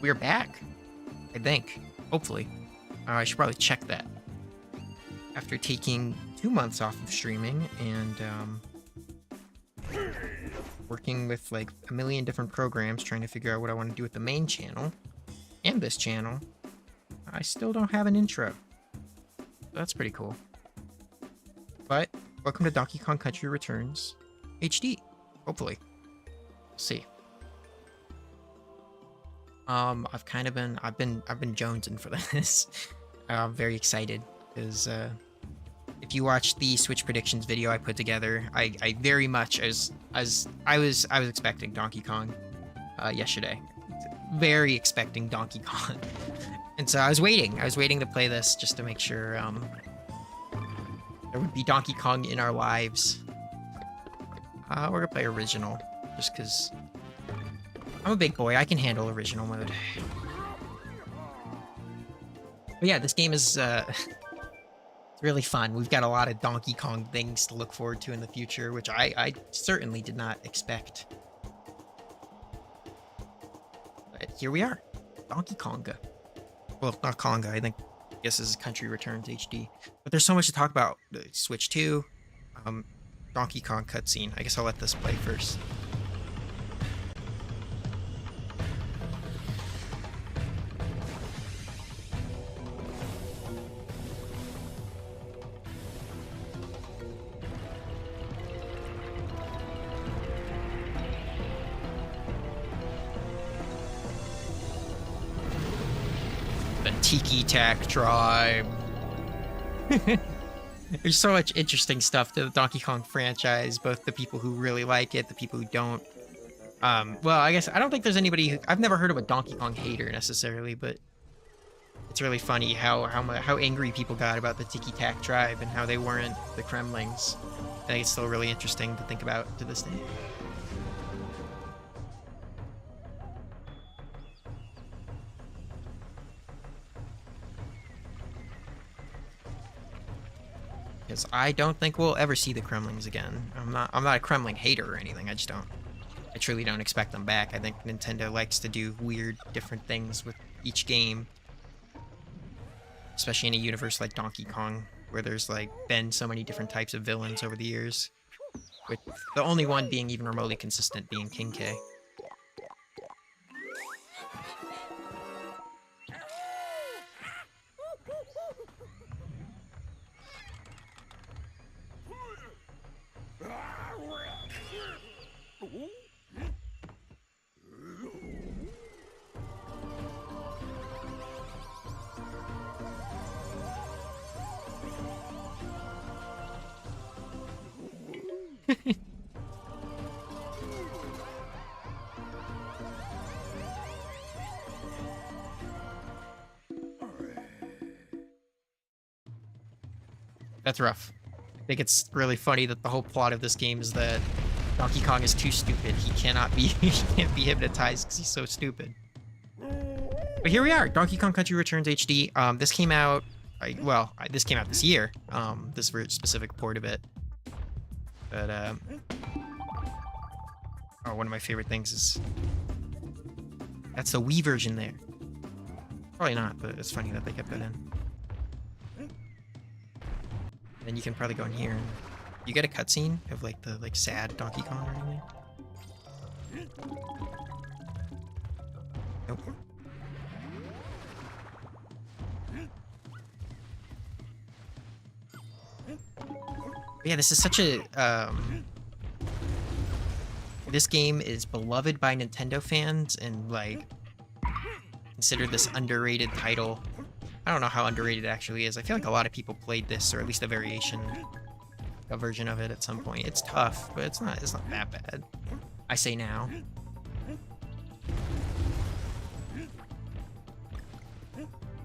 we're back. I think. Hopefully. I should probably check that. After taking 2 months off of streaming and working with like a million different programs trying to figure out what I want to do with the main channel and this channel, I still don't have an intro. That's pretty cool. But welcome to Donkey Kong Country Returns HD. Hopefully. We'll see. I've been jonesing for this. I'm very excited because if you watched the Switch predictions video I put together, I very much I was expecting Donkey Kong yesterday. Very expecting Donkey Kong. And so I was waiting to play this just to make sure there would be Donkey Kong in our lives. We're gonna play original just because I'm a big boy. I can handle original mode. But yeah, this game is it's really fun. We've got a lot of Donkey Kong things to look forward to in the future, which I certainly did not expect. But here we are, Donkey Konga. Well, not Konga. I guess this is Country Returns HD. But there's so much to talk about. Switch 2, Donkey Kong cutscene. I guess I'll let this play first. Tiki Tack Tribe. There's so much interesting stuff to the Donkey Kong franchise, both the people who really like it, the people who don't. Well, I guess I don't think there's anybody who, I've never heard of a Donkey Kong hater necessarily, but it's really funny how angry people got about the Tiki Tack Tribe and how they weren't the Kremlings. I think it's still really interesting to think about to this day. Because I don't think we'll ever see the Kremlings again. I'm not a Kremling hater or anything. I truly don't expect them back. I think Nintendo likes to do weird, different things with each game. Especially in a universe like Donkey Kong, where there's like been so many different types of villains over the years. With the only one being even remotely consistent being King K. That's rough. I think it's really funny that the whole plot of this game is that Donkey Kong is too stupid. He can't be hypnotized because he's so stupid. But here we are, Donkey Kong Country Returns HD. This came out, this came out this year. This specific port of it. But one of my favorite things is that's the Wii version there. Probably not, but it's funny that they kept that in. Then you can probably go in here and you get a cutscene of like the sad Donkey Kong or anything. Nope. But yeah, this is such a this game is beloved by Nintendo fans and like considered this underrated title. I don't know how underrated it actually is. I feel like a lot of people played this, or at least a variation, a version of it at some point. It's tough, but it's not that bad. I say now.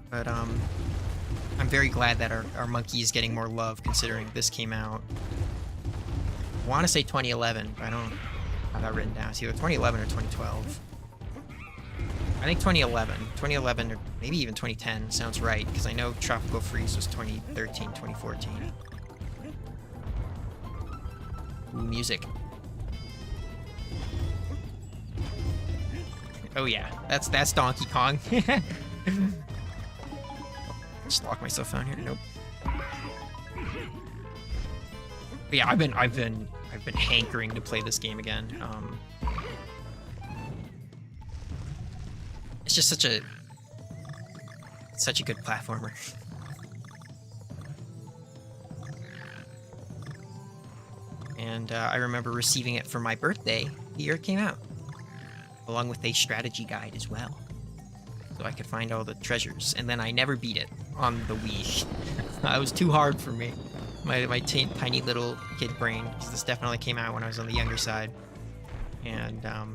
But I'm very glad that our monkey is getting more love considering this came out. I want to say 2011, but I don't have that written down. It's either 2011 or 2012. I think 2011. 2011 or maybe even 2010 sounds right, because I know Tropical Freeze was 2013, 2014. Ooh, music. Oh yeah, that's Donkey Kong. Just lock myself down here. Nope. But yeah, I've been hankering to play this game again. It's just such a good platformer. And I remember receiving it for my birthday the year it came out, along with a strategy guide as well, so I could find all the treasures. And then I never beat it on the Wii. It was too hard for me. My tiny little kid brain, because this definitely came out when I was on the younger side. And I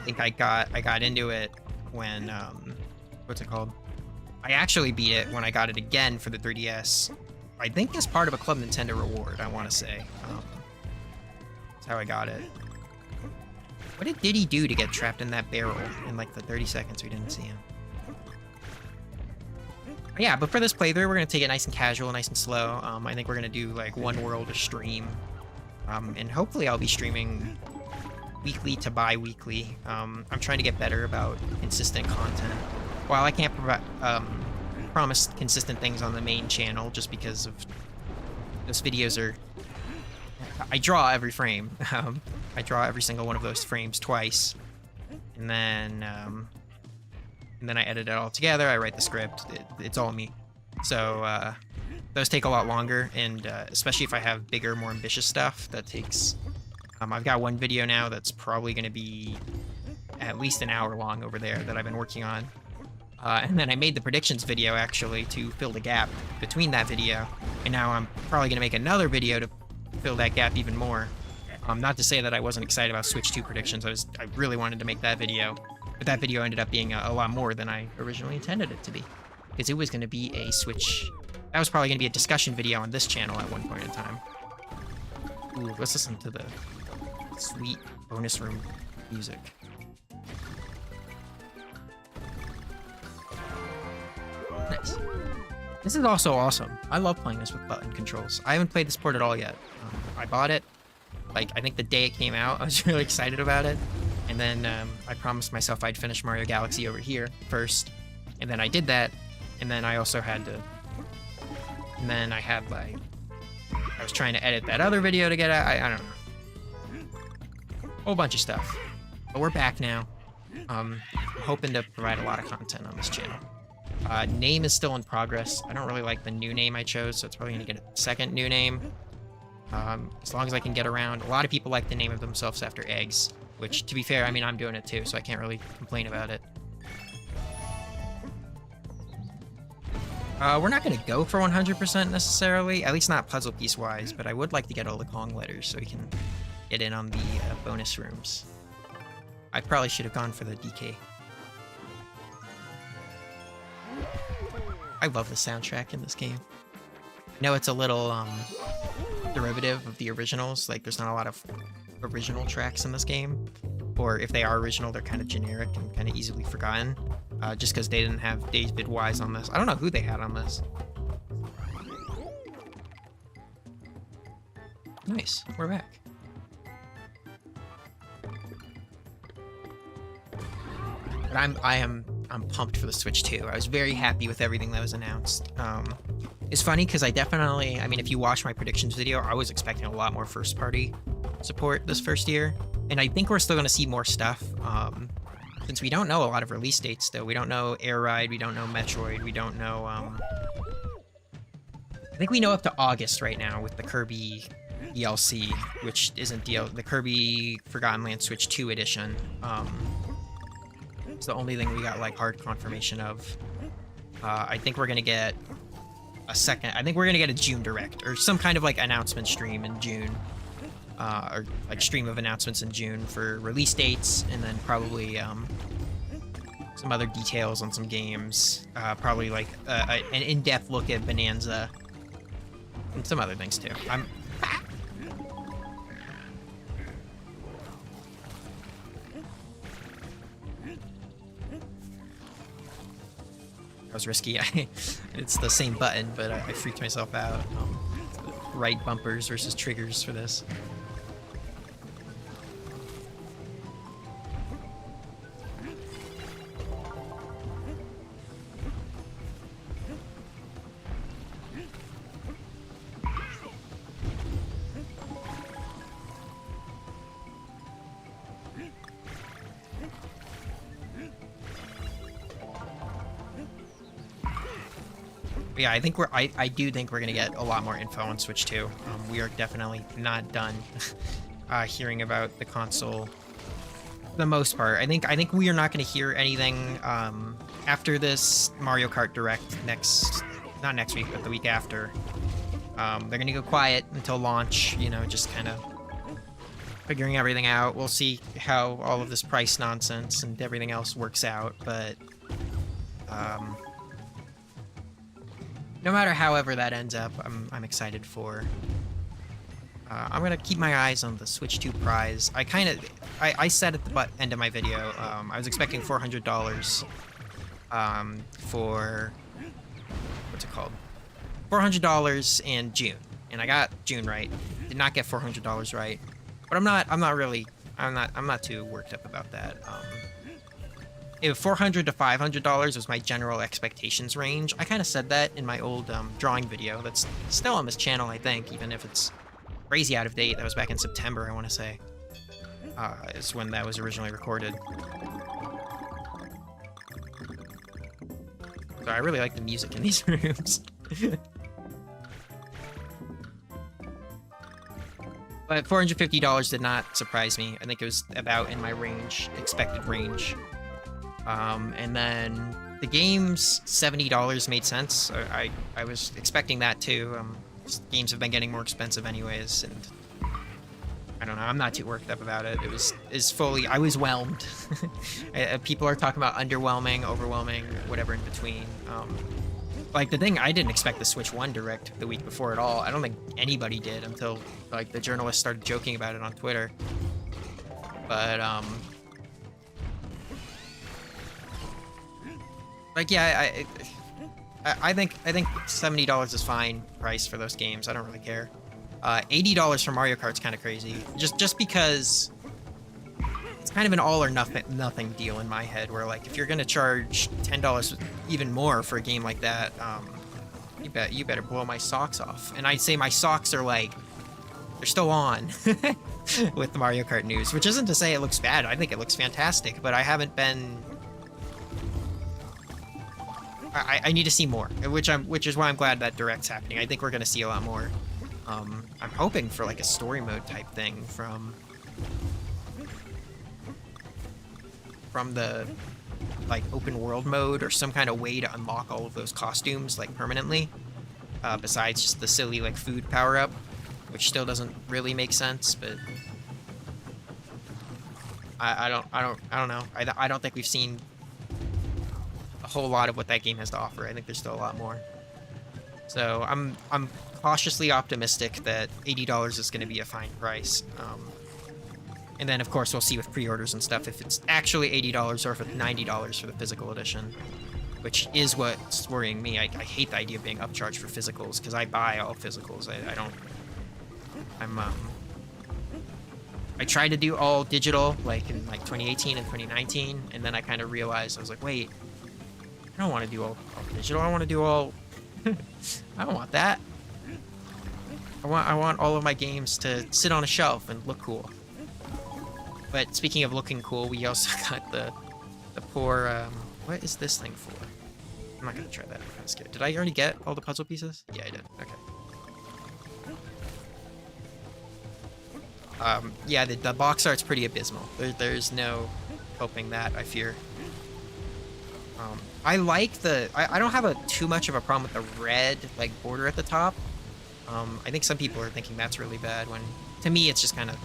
think I got into it when what's it called? I actually beat it when I got it again for the 3DS. I think as part of a Club Nintendo reward, I want to say. That's how I got it. What did Diddy do to get trapped in that barrel in like the 30 seconds we didn't see him? Yeah, but for this playthrough, we're going to take it nice and casual, nice and slow. I think we're going to do like one world a stream. And hopefully I'll be streaming weekly to bi-weekly. I'm trying to get better about consistent content. While I can't promise consistent things on the main channel, just because of those videos are... I draw every frame. I draw every single one of those frames twice. And then I edit it all together. I write the script. It's all me. So those take a lot longer, and especially if I have bigger, more ambitious stuff, that takes... I've got one video now that's probably going to be at least an hour long over there that I've been working on. And then I made the predictions video, actually, to fill the gap between that video. And now I'm probably going to make another video to fill that gap even more. Not to say that I wasn't excited about Switch 2 predictions. I really wanted to make that video. But that video ended up being a lot more than I originally intended it to be. Because it was going to be a Switch... That was probably going to be a discussion video on this channel at one point in time. Ooh, let's listen to the sweet bonus room music. Nice. This is also awesome. I love playing this with button controls. I haven't played this port at all yet. I bought it, like, I think the day it came out. I was really excited about it. And then I promised myself I'd finish Mario Galaxy over here first. And then I did that. And then I also had to... And then I had, like... I was trying to edit that other video to get out. I don't know. Whole bunch of stuff. But we're back now. I'm hoping to provide a lot of content on this channel. Name is still in progress. I don't really like the new name I chose, so it's probably going to get a second new name. As long as I can get around. A lot of people like the name of themselves after eggs, which, to be fair, I mean, I'm doing it too, so I can't really complain about it. We're not going to go for 100% necessarily, at least not puzzle piece-wise, but I would like to get all the Kong letters so we can get in on the bonus rooms. I probably should have gone for the DK. I love the soundtrack in this game. I know it's a little derivative of the originals, like there's not a lot of original tracks in this game, or if they are original, they're kind of generic and kind of easily forgotten, just because they didn't have David Wise on this. I don't know who they had on this. Nice, we're back. But I'm pumped for the Switch 2. I was very happy with everything that was announced. It's funny because I mean, if you watch my predictions video, I was expecting a lot more first-party support this first year. And I think we're still going to see more stuff. Since we don't know a lot of release dates, though. We don't know Air Ride, we don't know Metroid, we don't know... I think we know up to August right now with the Kirby DLC, which isn't the Kirby Forgotten Land Switch 2 edition. It's the only thing we got, like, hard confirmation of. I think we're gonna get a June Direct, or some kind of, like, announcement stream in June. Or, like, stream of announcements in June for release dates, and then probably, some other details on some games. Probably, like, an in-depth look at Bananza. And some other things, too. That was risky. It's the same button, but I freaked myself out. Right bumpers versus triggers for this. Yeah, I do think we're gonna get a lot more info on Switch 2. We are definitely not done hearing about the console for the most part. I think we are not gonna hear anything after this Mario Kart Direct not next week, but the week after. They're gonna go quiet until launch, you know, just kind of figuring everything out. We'll see how all of this price nonsense and everything else works out, but no matter however that ends up, I'm excited for. I'm gonna keep my eyes on the Switch 2 prize. I said at the end of my video, I was expecting $400 for what's it called? $400 in June, and I got June right. Did not get $400 right, but I'm not too worked up about that. If $400 to $500 was my general expectations range. I kind of said that in my old drawing video. That's still on this channel, I think, even if it's crazy out of date. That was back in September, I want to say. Is when that was originally recorded. So I really like the music in these rooms. But $450 did not surprise me. I think it was about in my range, expected range. And then the game's $70 made sense. I was expecting that too. Games have been getting more expensive anyways, and I don't know. I'm not too worked up about it. I was whelmed. People are talking about underwhelming, overwhelming, whatever in between. Like the thing, I didn't expect the Switch 1 Direct the week before at all. I don't think anybody did until like the journalists started joking about it on Twitter. But like yeah, I think $70 is fine price for those games. I don't really care. $80 for Mario Kart's kind of crazy. Just because it's kind of an all or nothing deal in my head, where like if you're gonna charge $10 even more for a game like that, you better blow my socks off. And I'd say my socks are like they're still on with the Mario Kart news, which isn't to say it looks bad. I think it looks fantastic, but I haven't been. I need to see more, which is why I'm glad that Direct's happening. I think we're gonna see a lot more. I'm hoping for like a story mode type thing from the like open world mode, or some kind of way to unlock all of those costumes like permanently, besides just the silly like food power up, which still doesn't really make sense. But I don't know. I don't think we've seen a whole lot of what that game has to offer. I think there's still a lot more. So I'm cautiously optimistic that $80 is going to be a fine price. And then, of course, we'll see with pre-orders and stuff if it's actually $80 or if it's $90 for the physical edition, which is what's worrying me. I hate the idea of being upcharged for physicals, because I buy all physicals. I tried to do all digital, like in like 2018 and 2019, and then I kind of realized, I was like, wait, I don't want to do all digital. I want to do all... I don't want that. I want all of my games to sit on a shelf and look cool. But speaking of looking cool, we also got the poor, what is this thing for? I'm not gonna try that. I'm kind of scared. Did I already get all the puzzle pieces? Yeah, I did. Okay. Yeah, the box art's pretty abysmal. There's no hoping that, I fear. I like I don't have too much of a problem with the red, like, border at the top. I think some people are thinking that's really bad, when, to me, it's just kind of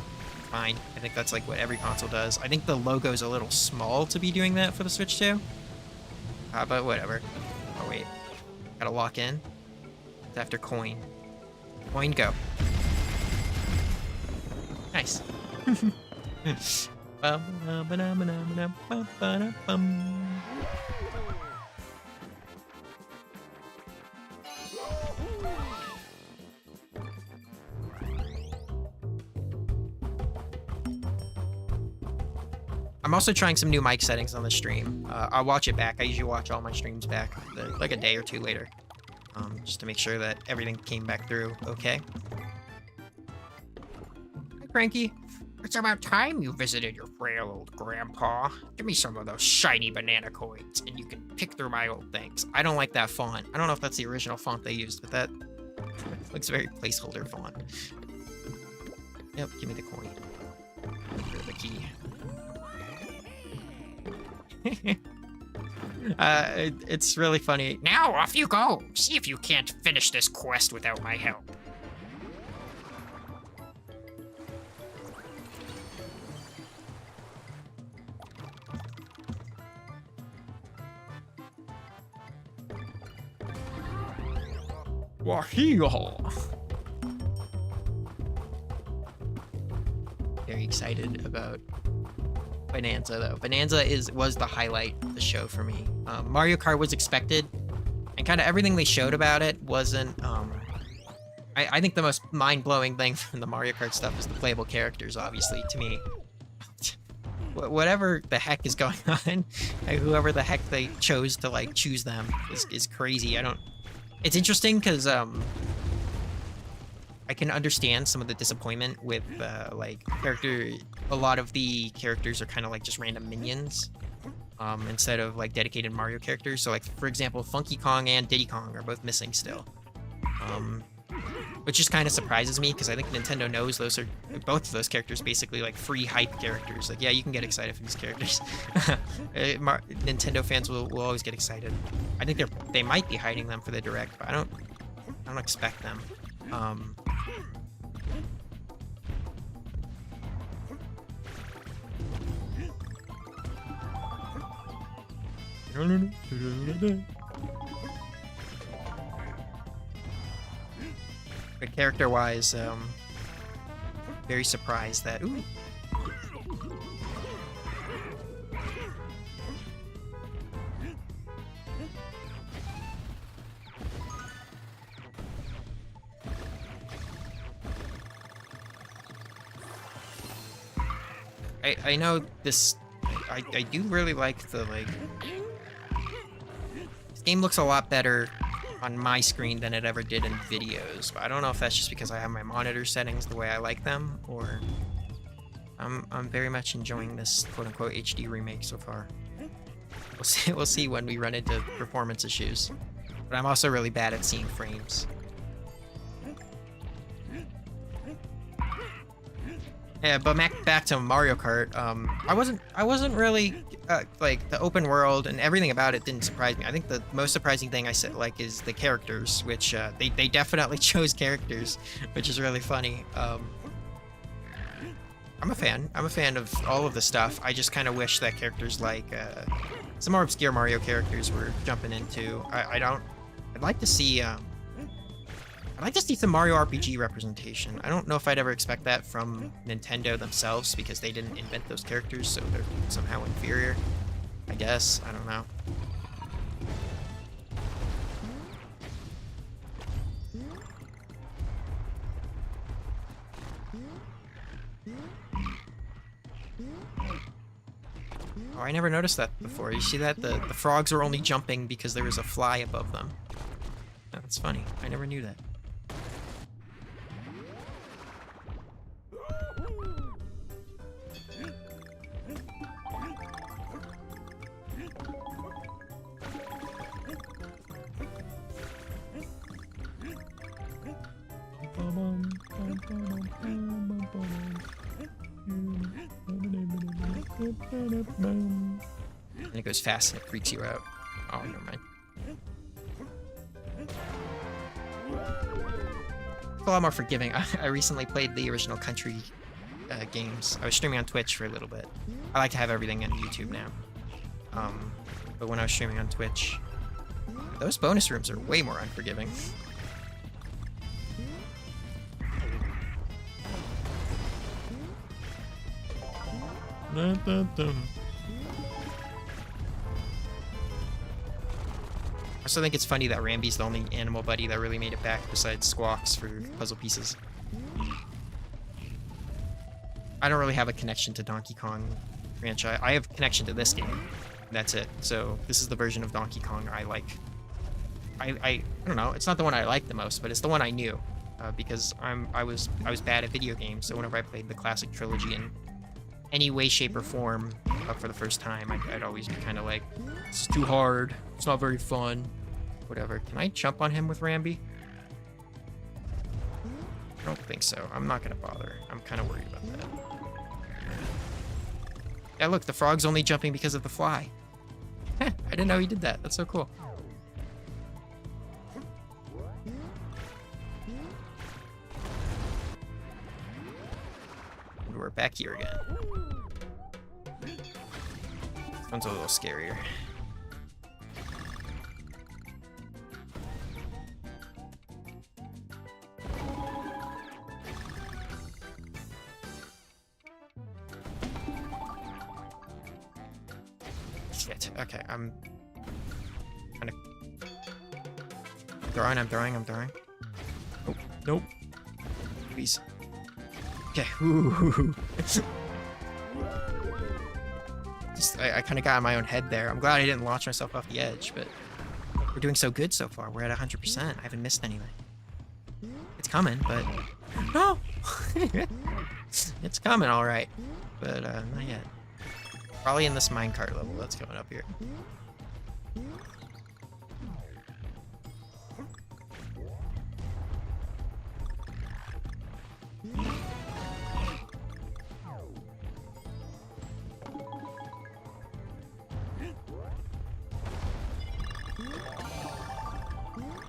fine. I think that's like what every console does. I think the logo's a little small to be doing that for the Switch 2. But whatever. Oh wait, gotta lock in. It's after coin. Coin go. Nice. I'm also trying some new mic settings on the stream. I'll watch it back. I usually watch all my streams back like a day or two later, just to make sure that everything came back through okay. Hi, Cranky. It's about time you visited your frail old grandpa. Give me some of those shiny banana coins, and you can pick through my old things. I don't like that font. I don't know if that's the original font they used, but that looks very placeholder font. Yep, give me the coin. The key. It's really funny. Now off you go. See if you can't finish this quest without my help. Wahee-haw. Very excited about Bananza, though. Bananza was the highlight of the show for me. Mario Kart was expected, and kind of everything they showed about it wasn't. I think the most mind-blowing thing from the Mario Kart stuff is the playable characters, obviously, to me. Whatever the heck is going on, whoever the heck they chose to, like, choose them is crazy. It's interesting because I can understand some of the disappointment with like a lot of the characters are kind of like just random minions instead of like dedicated Mario characters. So like, for example, Funky Kong and Diddy Kong are both missing still, which just kind of surprises me because I think Nintendo knows both of those characters basically like free hype characters. Like, yeah, you can get excited for these characters. Nintendo fans will always get excited. I think they might be hiding them for the direct, but I don't expect them. But character-wise, very surprised that. Ooh. I know this. I do really like the like. This game looks a lot better on my screen than it ever did in videos, but I don't know if that's just because I have my monitor settings the way I like them, or I'm very much enjoying this quote-unquote HD remake so far. We'll see when we run into performance issues. But I'm also really bad at seeing frames. Yeah, but back to Mario Kart. I wasn't really like the open world and everything about it didn't surprise me. I think the most surprising thing I said like is the characters, which they definitely chose characters, which is really funny. I'm a fan. I'm a fan of all of the stuff. I just kind of wish that characters like some more obscure Mario characters were jumping into. I'd like to see. I'd like to see some Mario RPG representation. I don't know if I'd ever expect that from Nintendo themselves because they didn't invent those characters, so they're somehow inferior. I guess. I don't know. Oh, I never noticed that before. You see that? The frogs were only jumping because there was a fly above them. That's funny. I never knew that. And it goes fast and it freaks you out. Oh, never mind. It's a lot more forgiving. I recently played the original Country games. I was streaming on Twitch for a little bit. I like to have everything on YouTube now. But when I was streaming on Twitch, those bonus rooms are way more unforgiving. I also think it's funny that Rambi's the only animal buddy that really made it back besides Squawks for puzzle pieces. I don't really have a connection to Donkey Kong franchise. I have a connection to this game. That's it. So this is the version of Donkey Kong I like. I don't know. It's not the one I like the most, but it's the one I knew. because I was bad at video games. So whenever I played the classic trilogy in any way, shape, or form for the first time, I'd always be kind of like, it's too hard. It's not very fun. Whatever. Can I jump on him with Rambi? I don't think so. I'm not gonna bother. I'm kind of worried about that. Yeah, look, the frog's only jumping because of the fly. Heh, I didn't know he did that. That's so cool. And we're back here again. This one's a little scarier. Shit. Okay, I'm kind of I'm throwing. Oh, nope. Please. Okay. Ooh. I kind of got in my own head there. I'm glad I didn't launch myself off the edge, but we're doing so good so far. We're at 100%. I haven't missed anything. It's coming, but no. It's coming, all right, but not yet. Probably in this minecart level that's coming up here.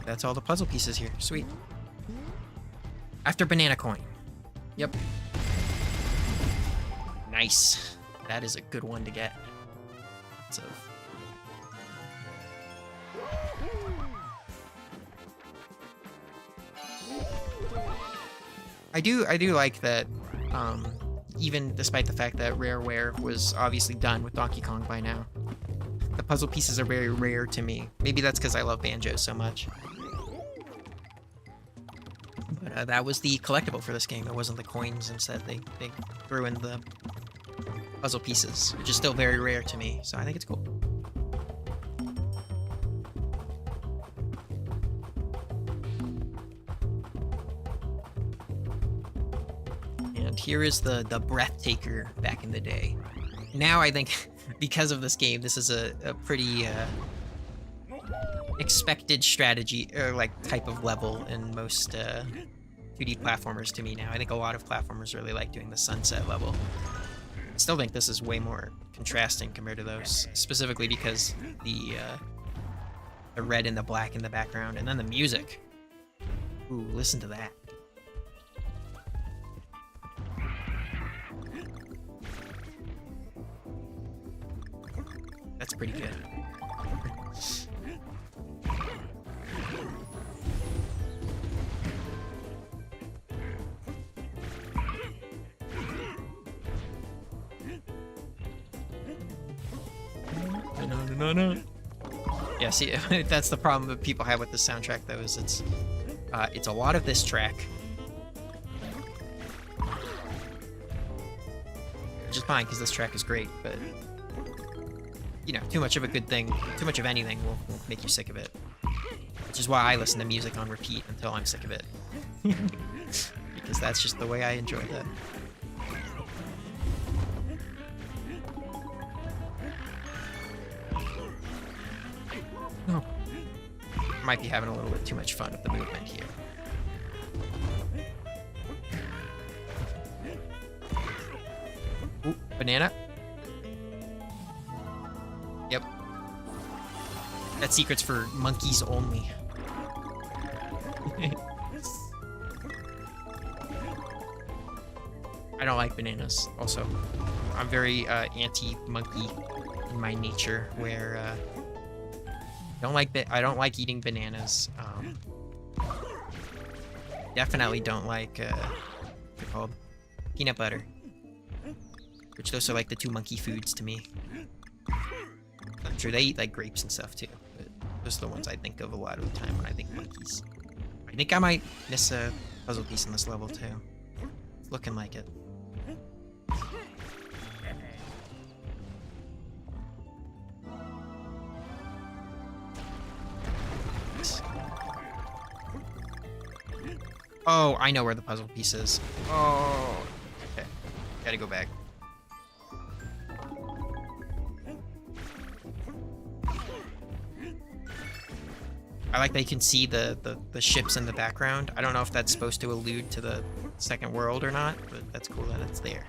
That's all the puzzle pieces here. Sweet. After banana coin. Yep. Nice. That is a good one to get. So. I do like that, even despite the fact that Rareware was obviously done with Donkey Kong by now. The puzzle pieces are very rare to me. Maybe that's because I love banjos so much. But that was the collectible for this game. It wasn't the coins. Instead, they threw in the puzzle pieces, which is still very rare to me. So I think it's cool. And here is the breath taker back in the day. Now I think because of this game, this is a pretty expected strategy or like type of level in most 2D platformers to me now. I think a lot of platformers really like doing the sunset level. I still think this is way more contrasting compared to those, specifically because the red and the black in the background, and then the music. Ooh, listen to that. That's pretty good. No. Yeah, see, that's the problem that people have with the soundtrack, though, is it's a lot of this track. Which is fine, because this track is great, but you know, too much of a good thing, too much of anything will make you sick of it. Which is why I listen to music on repeat until I'm sick of it. Because that's just the way I enjoy that. No. Might be having a little bit too much fun with the movement here. Ooh, banana. Yep. That secret's for monkeys only. I don't like bananas, also. I'm very anti-monkey in my nature, where I don't like eating bananas. Definitely don't like what's it called? Peanut butter. Which those are like the two monkey foods to me. I'm sure they eat like grapes and stuff too, but those are the ones I think of a lot of the time when I think monkeys. I think I might miss a puzzle piece in this level too. It's looking like it. Oh, I know where the puzzle piece is. Oh, okay. Gotta go back. I like that you can see the ships in the background. I don't know if that's supposed to allude to the second world or not, but that's cool that it's there.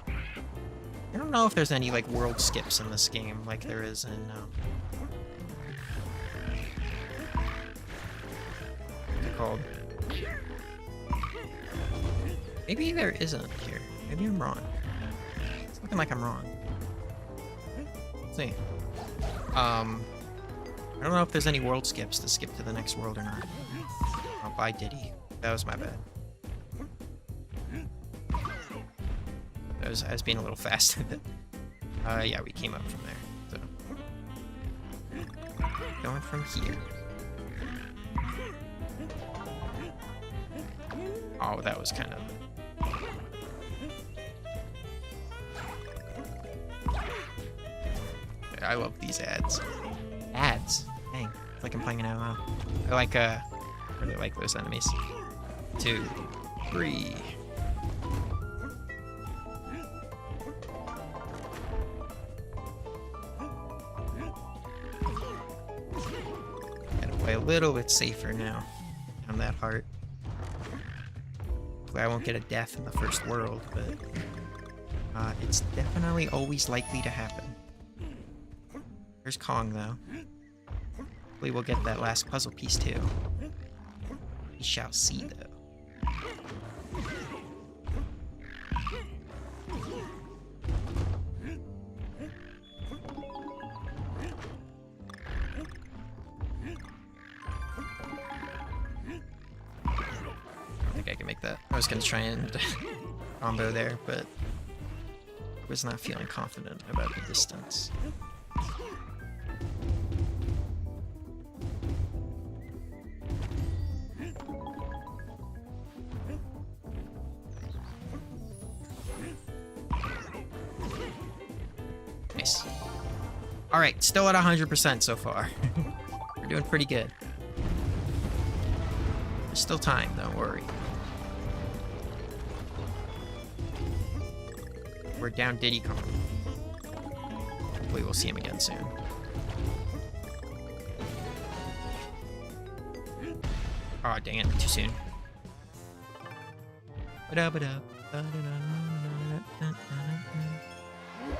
I don't know if there's any, like, world skips in this game like there is in, what's it called? Maybe there isn't here. Maybe I'm wrong. It's looking like I'm wrong. Let's see. I don't know if there's any world skips to skip to the next world or not. Oh, bye, Diddy. That was my bad. I was being a little fast with it. Yeah, we came up from there. So. Going from here. Oh, that was kind of... I love these ads. Ads? Dang. It's like I'm playing an MMO. I like, really like those enemies. 2, 3... Gotta play a little bit safer now. On that heart. Hopefully I won't get a death in the first world, but... it's definitely always likely to happen. There's Kong, though. Hopefully we'll get that last puzzle piece, too. We shall see, though. I think I can make that. I was gonna try and combo there, but I was not feeling confident about the distance. Nice. Alright, still at 100% so far. We're doing pretty good. There's still time, don't worry. We're down Diddy Kong. Hopefully we'll see him again soon. Oh, dang it, too soon. I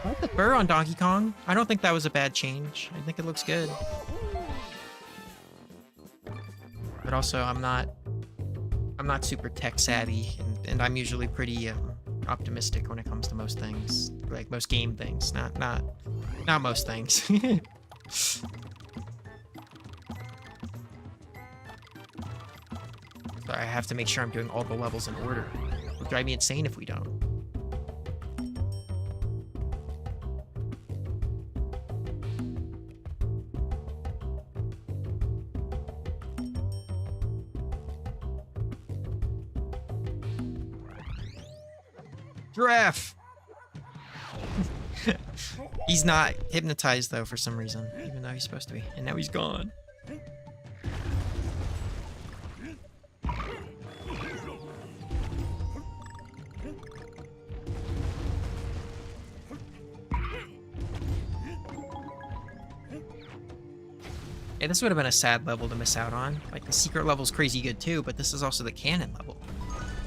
like the fur on Donkey Kong. I don't think that was a bad change. I think it looks good. But also, I'm not super tech savvy, and I'm usually pretty optimistic when it comes to most things, like most game things. Not most things. So I have to make sure I'm doing all the levels in order. It'll drive me insane if we don't. Giraffe! He's not hypnotized, though, for some reason, even though he's supposed to be. And now he's gone. Yeah, this would have been a sad level to miss out on. Like, the secret level's crazy good, too, but this is also the cannon level.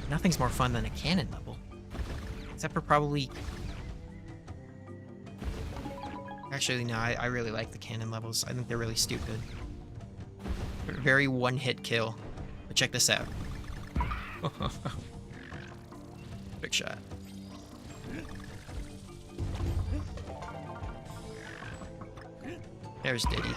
Nothing's more fun than a cannon level. Except for probably... Actually, no, I really like the cannon levels. I think they're really stupid. They're very one-hit kill. But check this out. Big shot. There's Diddy.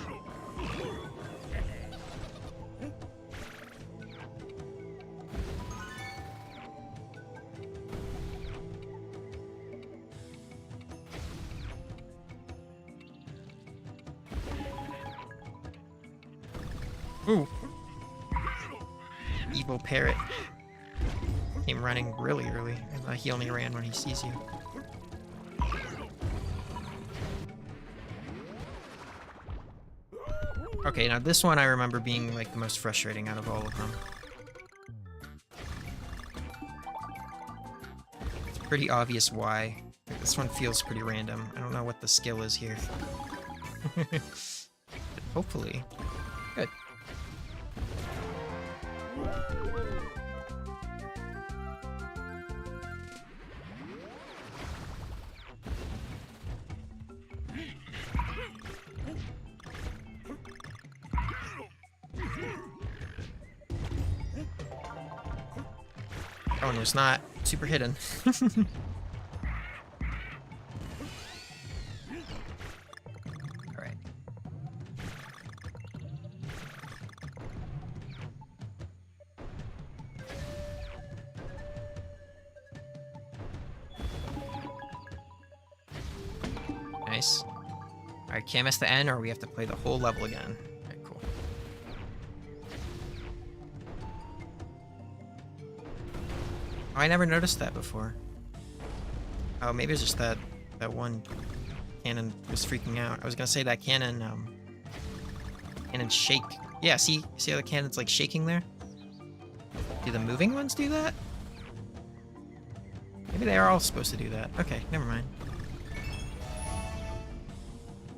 Ooh. Evil parrot. Came running really early. And he only ran when he sees you. Okay, now this one I remember being like the most frustrating out of all of them. pretty obvious why. This one feels pretty random. I don't know what the skill is here. Hopefully. Good. Oh, and it's not super hidden. Alright. Nice. Alright, can't miss the end, or we have to play the whole level again. Alright, cool. Oh, I never noticed that before. Oh, maybe it's just that one cannon was freaking out. I was gonna say that cannon shake. Yeah, see how the cannon's like shaking there? Do the moving ones do that? Maybe they are all supposed to do that. Okay, never mind.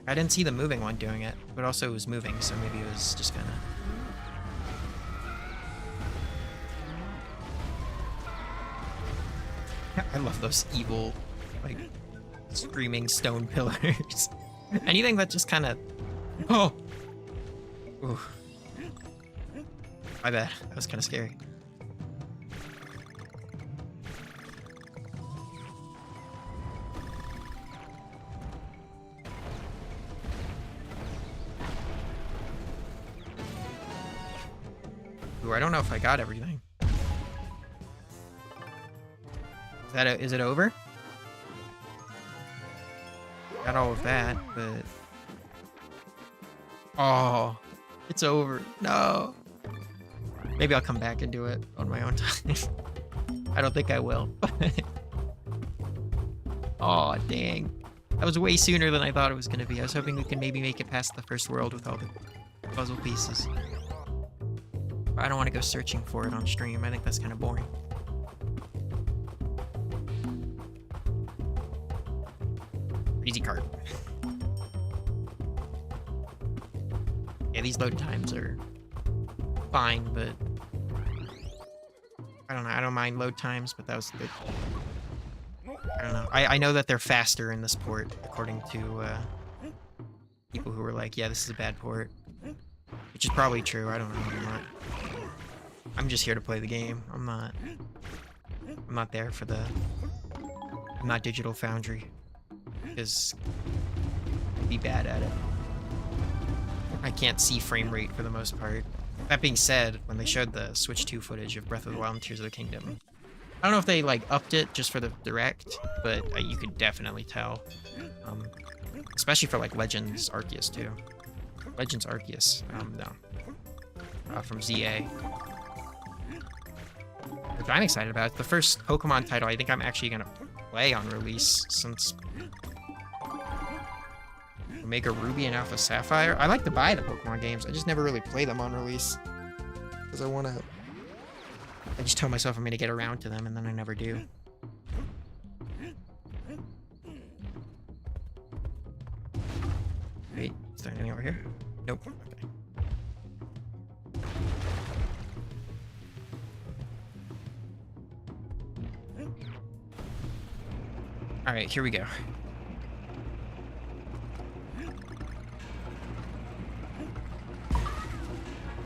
I didn't see the moving one doing it, but also it was moving, so maybe it was just kinda... I love those evil, like, screaming stone pillars. Anything that just kind of... Oh! Ooh. My bad. That was kind of scary. Ooh, I don't know if I got everything. Is it over? Got all of that, but... Oh, it's over. No. Maybe I'll come back and do it on my own time. I don't think I will. Oh, dang. That was way sooner than I thought it was going to be. I was hoping we could maybe make it past the first world with all the puzzle pieces. I don't want to go searching for it on stream. I think that's kind of boring. Easy cart. Yeah, these load times are fine, but I don't know. I don't mind load times, but that was good. I don't know. I know that they're faster in this port, according to people who were like, yeah, this is a bad port. Which is probably true. I don't know. I'm just here to play the game. I'm not there for the... I'm not Digital Foundry. Because I'd be bad at it. I can't see frame rate for the most part. That being said, when they showed the Switch 2 footage of Breath of the Wild and Tears of the Kingdom, I don't know if they like upped it just for the direct, but you could definitely tell. Especially for like Legends Arceus too. Legends Arceus, no. From ZA. Which I'm excited about. It's the first Pokemon title I think I'm actually gonna play on release since Omega Ruby and Alpha Sapphire. I like to buy the Pokemon games. I just never really play them on release. Because I just tell myself I'm going to get around to them, and then I never do. Wait, is there anything over here? Nope. Okay. Alright, here we go.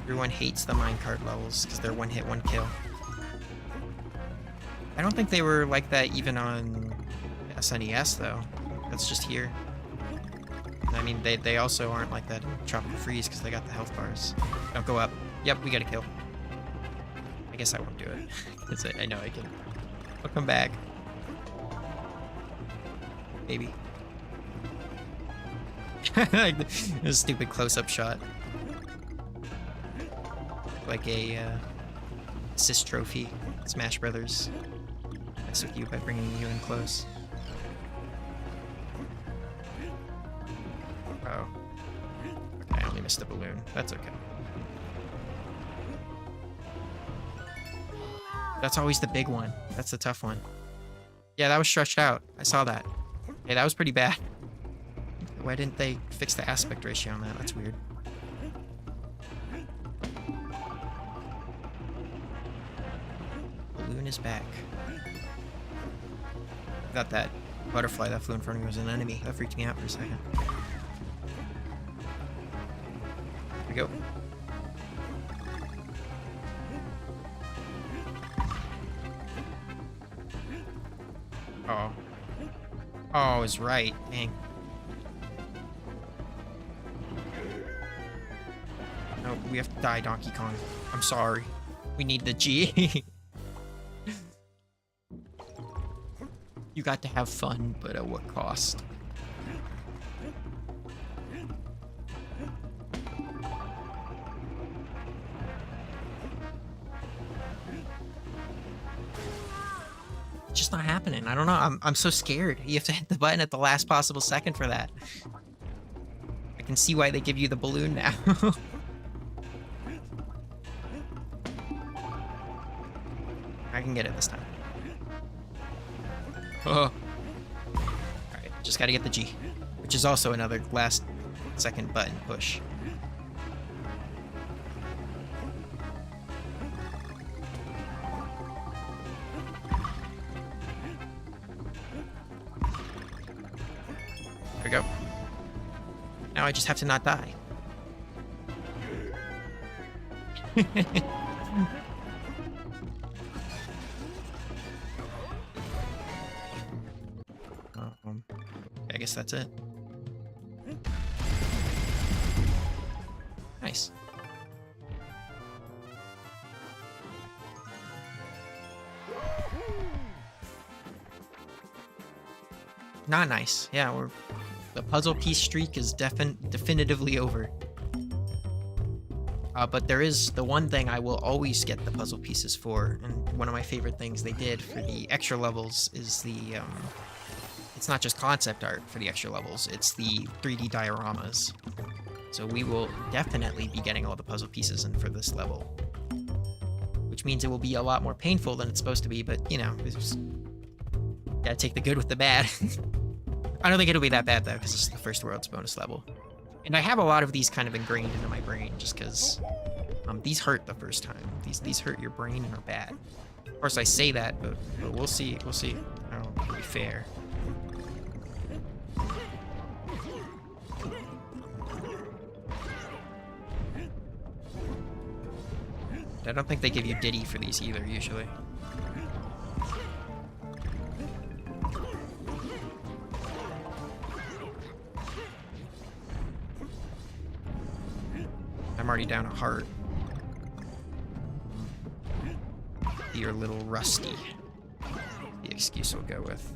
Everyone hates the minecart levels because they're one hit, one kill. I don't think they were like that even on SNES though. That's just here. I mean, they also aren't like that in Tropical Freeze because they got the health bars. Don't go up. Yep, we got a kill. I guess I won't do it. Because I know I can. I'll come back. Maybe. A stupid close-up shot. Like a assist trophy. Smash Brothers. Mess with you by bringing you in close. Oh. Okay, I only missed a balloon. That's okay. That's always the big one. That's the tough one. Yeah, that was stretched out. I saw that. Hey, that was pretty bad. Why didn't they fix the aspect ratio on that? That's weird. Balloon is back. I thought that butterfly that flew in front of me was an enemy. That freaked me out for a second. Here we go. Oh. Oh, I was right. Dang. No, we have to die, Donkey Kong. I'm sorry. We need the G. You got to have fun, but at what cost? It's just not happening. I don't know. I'm so scared. You have to hit the button at the last possible second for that. I can see why they give you the balloon now. I can get it this time. Oh. Alright, just gotta get the G. Which is also another last second button push. There we go. Now I just have to not die. I guess that's it. Nice. Not nice. Yeah, the puzzle piece streak is definitively over. But there is the one thing I will always get the puzzle pieces for, and one of my favorite things they did for the extra levels is the it's not just concept art for the extra levels, it's the 3D dioramas. So we will definitely be getting all the puzzle pieces in for this level. Which means it will be a lot more painful than it's supposed to be, but, you know, it's just gotta take the good with the bad. I don't think it'll be that bad, though, because this is the first world's bonus level. And I have a lot of these kind of ingrained into my brain, just because these hurt the first time. These hurt your brain and are bad. Of course, I say that, but we'll see. We'll see. I don't want to be fair. I don't think they give you Diddy for these either, usually. I'm already down a heart. You're a little rusty. The excuse we'll go with.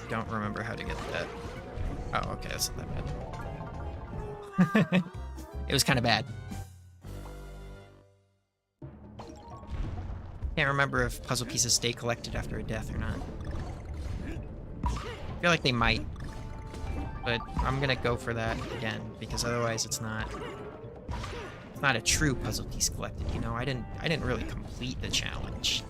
Don't remember how to get that. Oh, okay, that's not that bad. It was kind of bad. Can't remember if puzzle pieces stay collected after a death or not. I feel like they might, but I'm gonna go for that again because otherwise it's not a true puzzle piece collected. You know, I didn't really complete the challenge.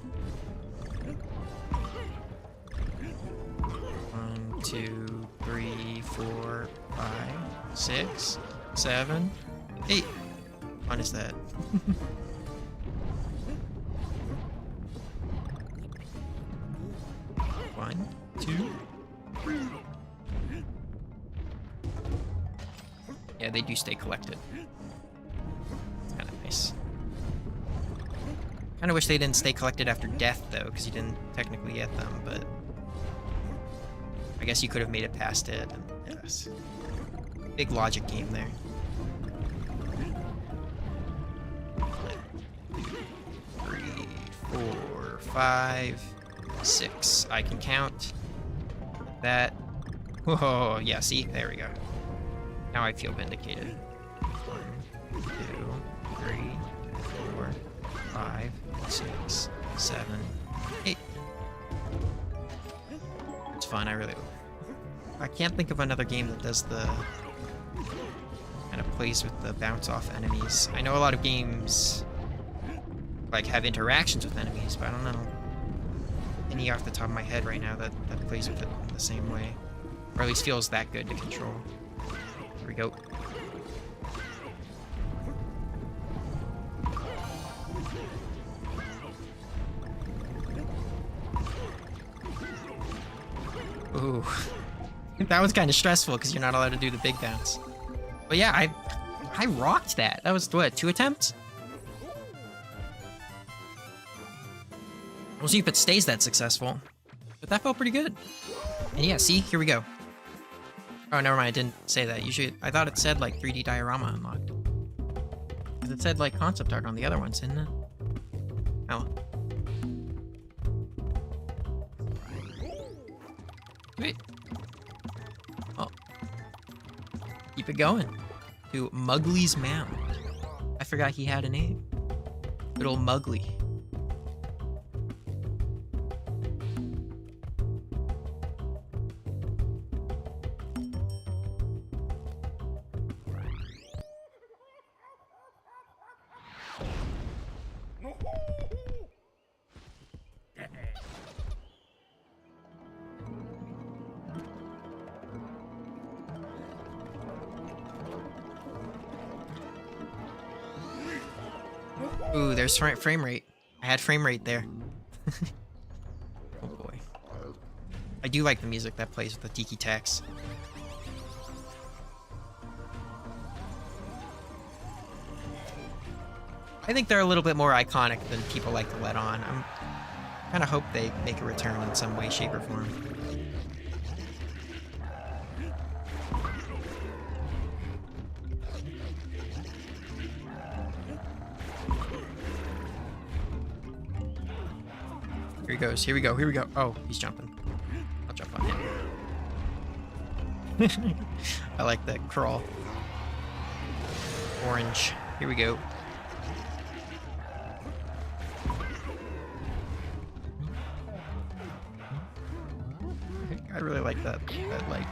1, 2, 3, 4, 5, 6, 7, 8. What is that? One, two, three. Yeah, they do stay collected. It's kind of nice. Kind of wish they didn't stay collected after death, though, because you didn't technically get them, but I guess you could have made it past it. And yes. Big logic game there. 3, 4, 5, 6. I can count. That. Whoa, yeah, see? There we go. Now I feel vindicated. 1, 2, 3, 4, 5, 6, 7, 8. It's fun, I can't think of another game that does the kind of plays with the bounce off enemies. I know a lot of games like have interactions with enemies, but I don't know any off the top of my head right now that plays with it in the same way. Or at least feels that good to control. Here we go. Ooh. That was kind of stressful because you're not allowed to do the big bounce. But yeah, I rocked that. That was, what, 2 attempts? We'll see if it stays that successful. But that felt pretty good. And yeah, see? Here we go. Oh, never mind. I didn't say that. Usually, I thought it said, like, 3D diorama unlocked. Because it said, like, concept art on the other ones, didn't it? Oh. Wait. Oh. Keep it going. To Mugly's Mound. I forgot he had a name. Good old Mugly. Ooh, there's frame rate. I had frame rate there. Oh boy. I do like the music that plays with the tiki tax. I think they're a little bit more iconic than people like to let on. I'm kind of hope they make a return in some way, shape, or form. Here he goes. Here we go. Here we go. Oh, he's jumping. I'll jump on him. I like that crawl. Orange. Here we go. I really like that like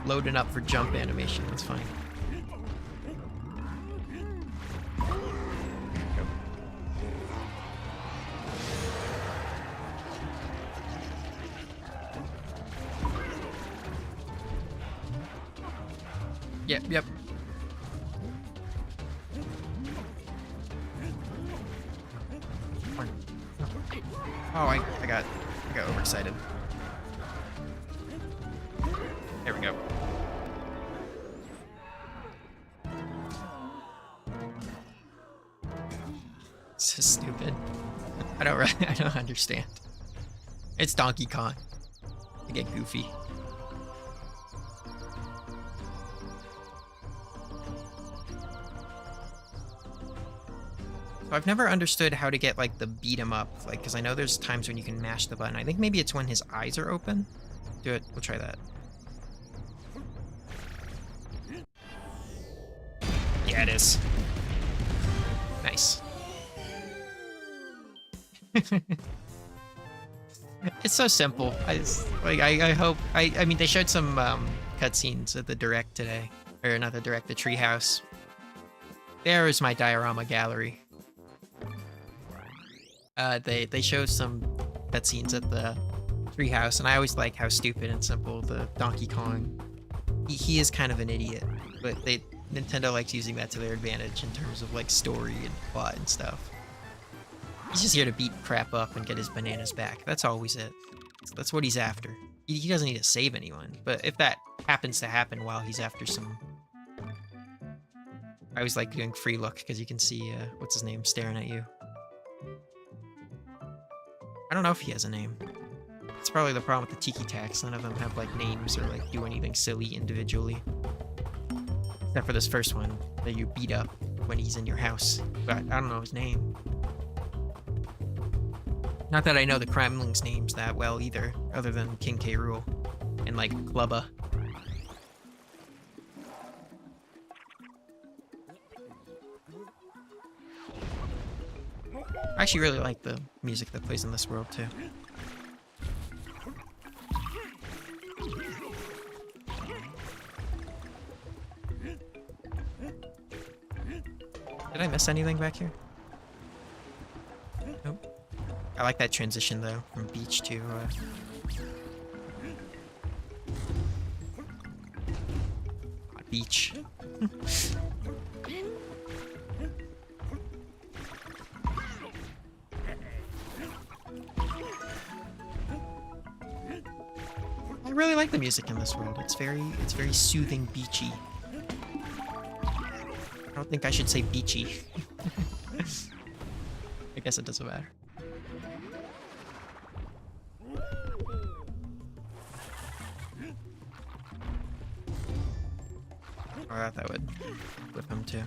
loading up for jump animation. That's fine. Yep. Oh, I got overexcited. There we go. So stupid. I don't understand. It's Donkey Kong. I get goofy. I've never understood how to get, like, the beat 'em up, like, because I know there's times when you can mash the button. I think maybe it's when his eyes are open. Do it. We'll try that. Yeah, it is. Nice. It's so simple. I hope... I mean, they showed some cutscenes at the Direct today. Or not the Direct, the Treehouse. There is my diorama gallery. They show some cutscenes at the Treehouse, and I always like how stupid and simple the Donkey Kong. He is kind of an idiot, but Nintendo likes using that to their advantage in terms of like story and plot and stuff. He's just here to beat crap up and get his bananas back. That's always it. That's what he's after. He doesn't need to save anyone, but if that happens to happen while he's after some... I always like doing free look because you can see what's his name staring at you. I don't know if he has a name. It's probably the problem with the Tiki Tax. None of them have, like, names or, like, do anything silly individually. Except for this first one that you beat up when he's in your house. But I don't know his name. Not that I know the Kremling's names that well either, other than King K. Rool and, like, Clubba. I actually really like the music that plays in this world, too. Did I miss anything back here? Nope. I like that transition, though, from beach to, beach. I really like the music in this world. It's very soothing, beachy. I don't think I should say beachy. I guess it doesn't matter. Oh, I thought that would whip him too.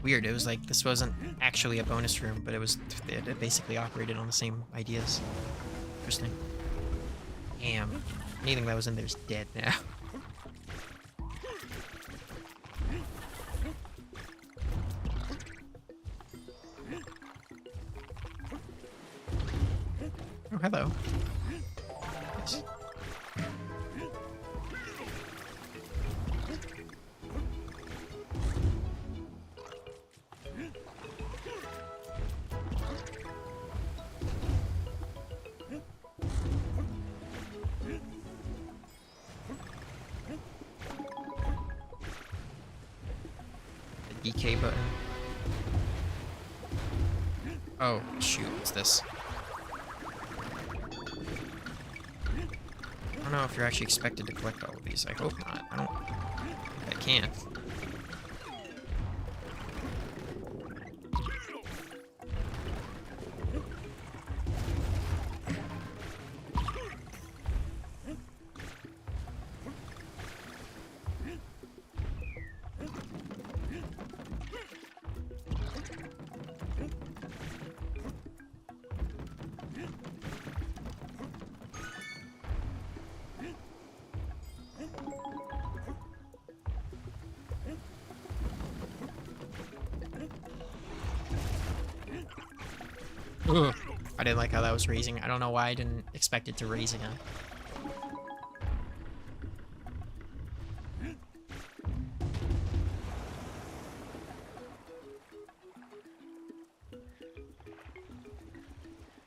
Weird, it was like this wasn't actually a bonus room, but it basically operated on the same ideas. Interesting. Damn. Anything that was in there is dead now. Oh, hello. Nice. The DK button. Oh, shoot, what's this? I don't know if you're actually expected to collect all of these. I hope not. I don't think I can. Ugh. I didn't like how that was raising. I don't know why I didn't expect it to raise again.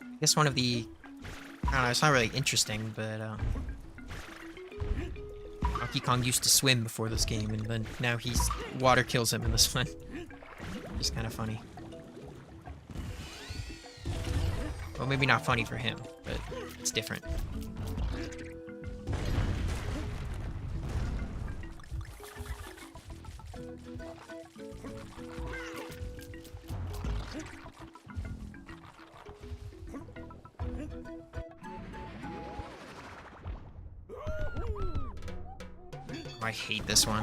I guess one of the... I don't know, it's not really interesting, but Donkey Kong used to swim before this game, and then now water kills him in this one. It's kind of funny. Well, maybe not funny for him, but it's different. Oh, I hate this one.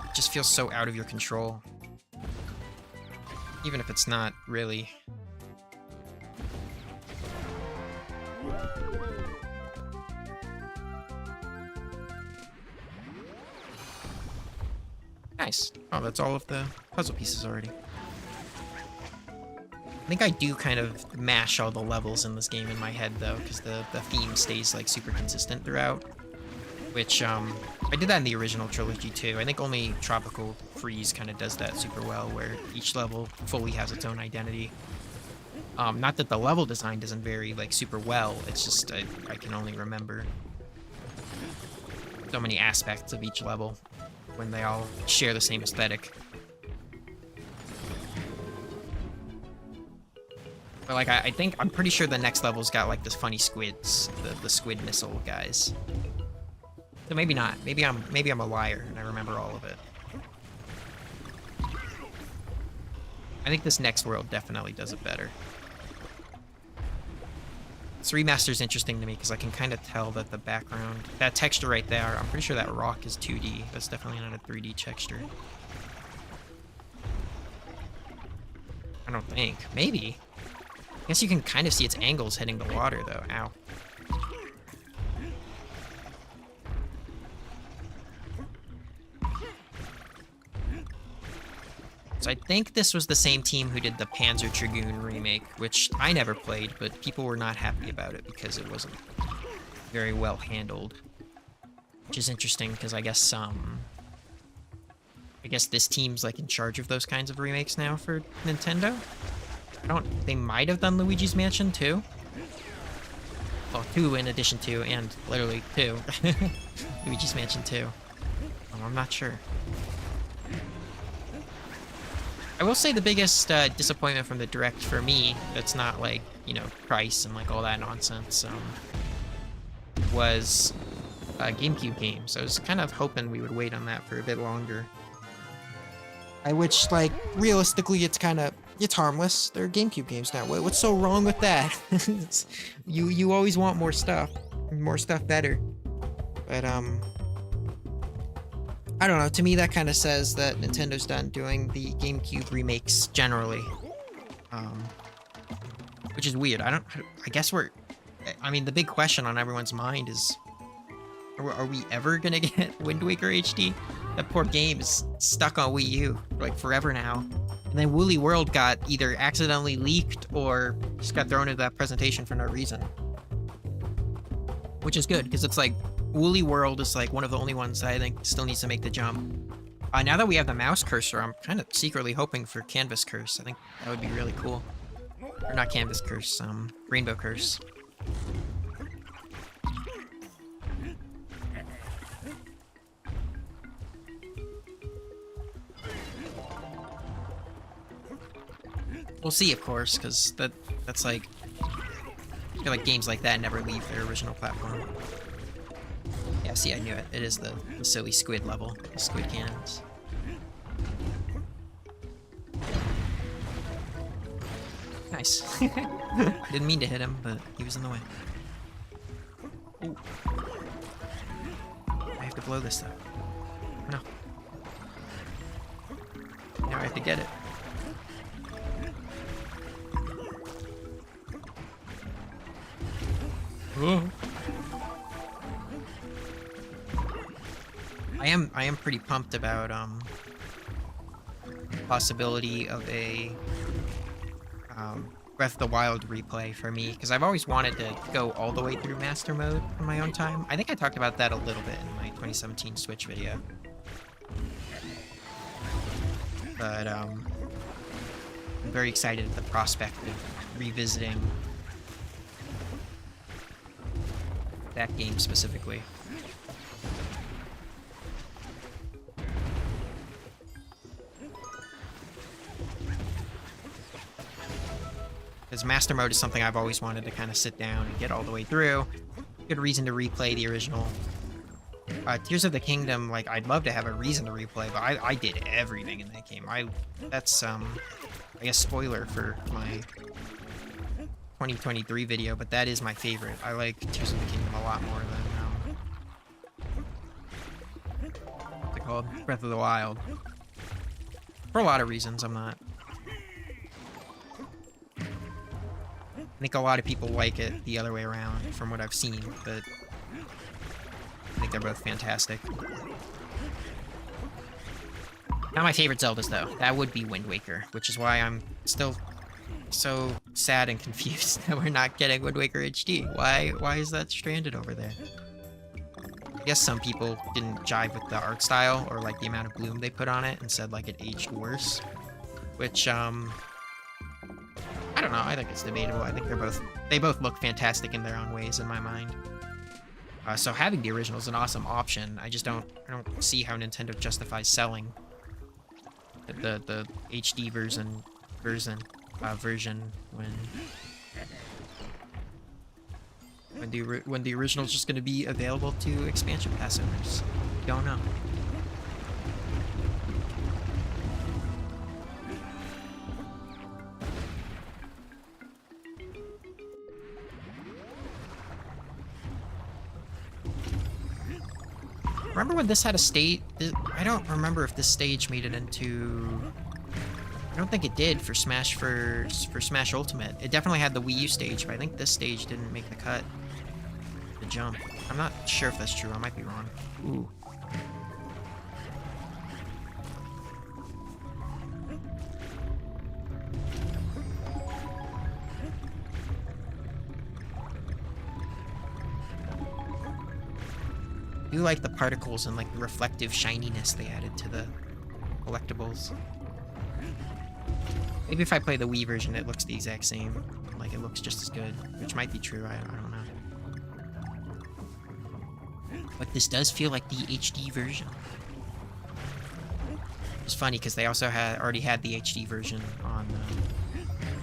It just feels so out of your control. Even if it's not really. Nice. Oh, that's all of the puzzle pieces already. I think I do kind of mash all the levels in this game in my head, though, because the theme stays, like, super consistent throughout. Which, I did that in the original trilogy, too. I think only Tropical Freeze kind of does that super well, where each level fully has its own identity. Not that the level design doesn't vary, like, super well, it's just I can only remember so many aspects of each level when they all share the same aesthetic. But, like, I'm pretty sure the next level's got, like, this funny squids, the squid missile guys. So maybe not. Maybe I'm a liar and I remember all of it. I think this next world definitely does it better. This remaster's interesting to me because I can kind of tell that the background, that texture right there, I'm pretty sure that rock is 2D. That's definitely not a 3D texture. I don't think. Maybe. I guess you can kind of see its angles hitting the water though. Ow. So I think this was the same team who did the Panzer Dragoon remake, which I never played, but people were not happy about it because it wasn't very well handled. Which is interesting because I guess this team's like in charge of those kinds of remakes now for Nintendo. They might have done Luigi's Mansion 2. Well, 2 in addition to, and literally 2. Luigi's Mansion 2. I'm not sure. I will say the biggest disappointment from the Direct for me, that's not like, you know, price and like all that nonsense, was GameCube games. I was kind of hoping we would wait on that for a bit longer. Which, like, realistically, it's harmless. They're GameCube games now. What's so wrong with that? You always want more stuff. More stuff better. But, I don't know. To me, that kind of says that Nintendo's done doing the GameCube remakes generally. Which is weird. I guess I mean, the big question on everyone's mind is, are we ever gonna get Wind Waker HD? That poor game is stuck on Wii U, like, forever now. And then Woolly World got either accidentally leaked or just got thrown into that presentation for no reason. Which is good, because it's like, Woolly World is like one of the only ones that I think still needs to make the jump. Now that we have the mouse cursor, I'm kind of secretly hoping for Canvas Curse. I think that would be really cool. Or not Canvas Curse, Rainbow Curse. We'll see, of course, because that's like... I feel like games like that never leave their original platform. Yeah, see, I knew it. It is the silly squid level. The squid cannons. Nice. Didn't mean to hit him, but he was in the way. Ooh. I have to blow this stuff. No. Now I have to get it. Whoa. I am pretty pumped about possibility of a Breath of the Wild replay for me, because I've always wanted to go all the way through Master Mode in my own time. I think I talked about that a little bit in my 2017 Switch video. But I'm very excited at the prospect of revisiting that game specifically. Because Master Mode is something I've always wanted to kind of sit down and get all the way through. Good reason to replay the original. Tears of the Kingdom, like, I'd love to have a reason to replay, but I did everything in that game. That's, I guess, spoiler for my 2023 video, but that is my favorite. I like Tears of the Kingdom a lot more than, what's it called? Breath of the Wild. For a lot of reasons, I think a lot of people like it the other way around, from what I've seen, but I think they're both fantastic. Not my favorite Zeldas, though. That would be Wind Waker, which is why I'm still so sad and confused that we're not getting Wind Waker HD. Why is that stranded over there? I guess some people didn't jive with the art style or like the amount of bloom they put on it and said like it aged worse, which I don't know. I think it's debatable. I think they both look fantastic in their own ways in my mind. So having the original is an awesome option. I don't see how Nintendo justifies selling the HD version when the original is just going to be available to expansion pass owners. Don't know. Remember when this had a stage? I don't remember if this stage made it into... I don't think it did for Smash Ultimate. It definitely had the Wii U stage, but I think this stage didn't make the cut. The jump. I'm not sure if that's true. I might be wrong. Ooh. I do like the particles and like the reflective shininess they added to the collectibles. Maybe if I play the Wii version, it looks the exact same. Like, it looks just as good, which might be true. I don't know. But this does feel like the HD version. It's funny because they also already had the HD version on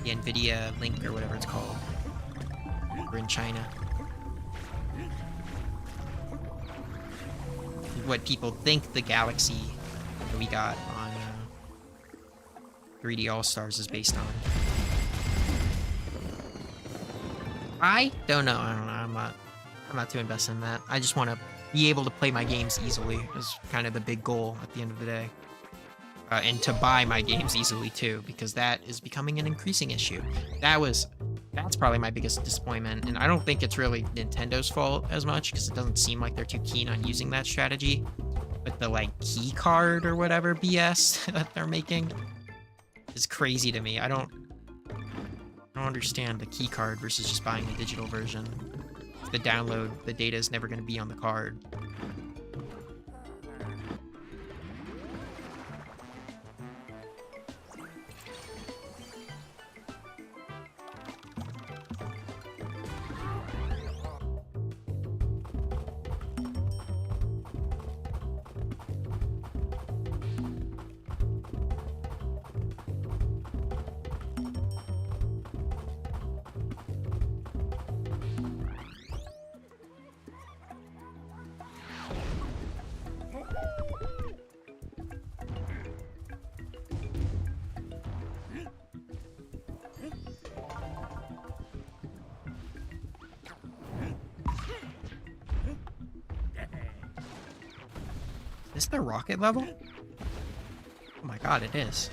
the NVIDIA Link or whatever it's called. Over in China. What people think the Galaxy that we got on 3D All-Stars is based on. I don't know. I'm not too invested in that. I just want to be able to play my games easily is kind of the big goal at the end of the day. And to buy my games easily too, because that is becoming an increasing issue. That's probably my biggest disappointment, and I don't think it's really Nintendo's fault as much, because it doesn't seem like they're too keen on using that strategy. But the like key card or whatever BS that they're making is crazy to me. I don't understand the key card versus just buying a digital version. The download, the data is never going to be on the card. Is this the rocket level? Oh my god, it is.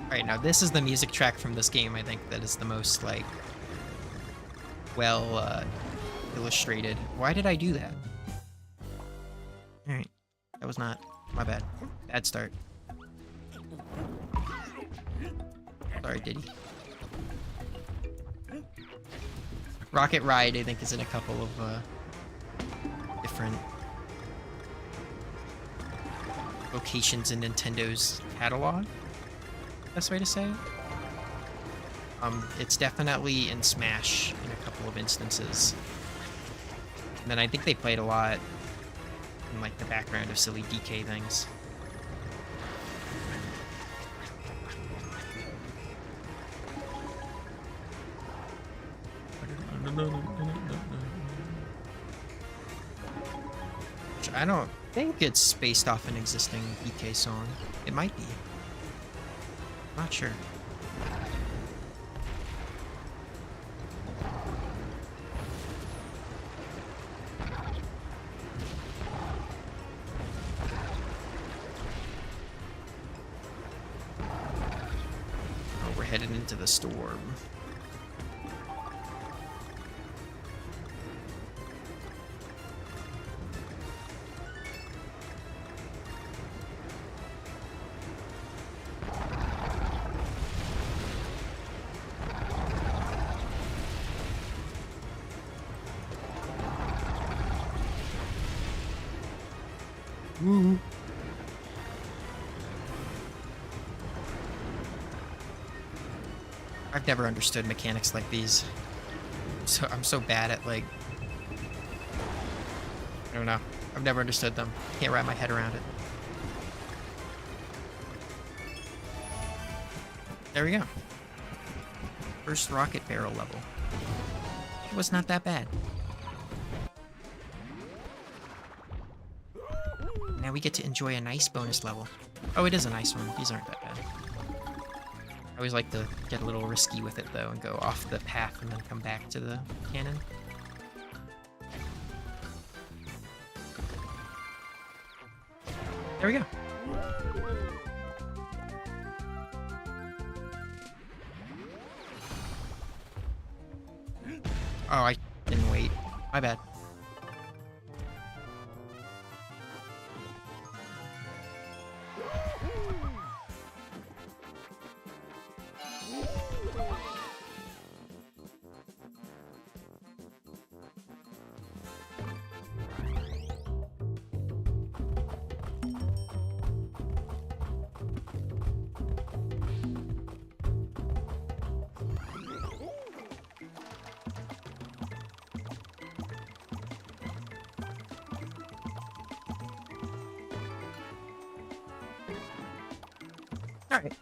Alright, now this is the music track from this game, I think, that is the most, like, well, illustrated. Why did I do that? Alright. That was not... my bad. Bad start. Sorry, Diddy. Rocket Ride, I think, is in a couple of, different locations in Nintendo's catalog. Best way to say it. It's definitely in Smash in a couple of instances. And then I think they played a lot in like the background of silly DK things. Which I don't think it's based off an existing DK song. It might be. Not sure. Oh, we're headed into the storm. Woo. I've never understood mechanics like these. I'm so bad at, like, I don't know. I've never understood them. Can't wrap my head around it. There we go. First rocket barrel level. It was not that bad. Now we get to enjoy a nice bonus level. Oh, it is a nice one. These aren't that bad. I always like to get a little risky with it, though, and go off the path and then come back to the cannon. There we go. Oh, I didn't wait. My bad. All right.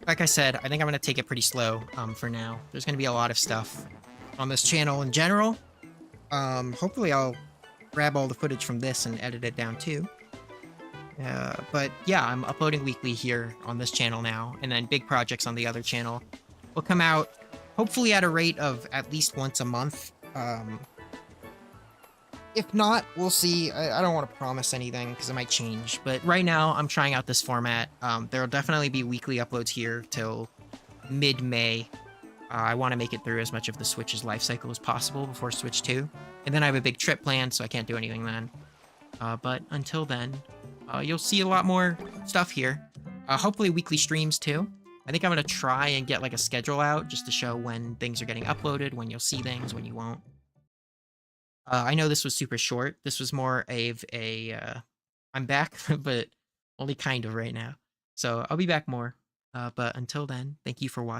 Like I said, I think I'm gonna take it pretty slow for now. There's gonna be a lot of stuff on this channel in general. Hopefully I'll grab all the footage from this and edit it down too. But yeah, I'm uploading weekly here on this channel now, and then big projects on the other channel will come out hopefully at a rate of at least once a month. If not, we'll see. I don't want to promise anything because it might change, but right now I'm trying out this format. There will definitely be weekly uploads here till mid-May. I want to make it through as much of the Switch's life cycle as possible before Switch 2. And then I have a big trip planned, so I can't do anything then. But until then, you'll see a lot more stuff here. Hopefully weekly streams too. I think I'm going to try and get like a schedule out just to show when things are getting uploaded, when you'll see things, when you won't. I know this was super short. This was more of a I'm back, but only kind of right now. So I'll be back more. But until then, thank you for watching.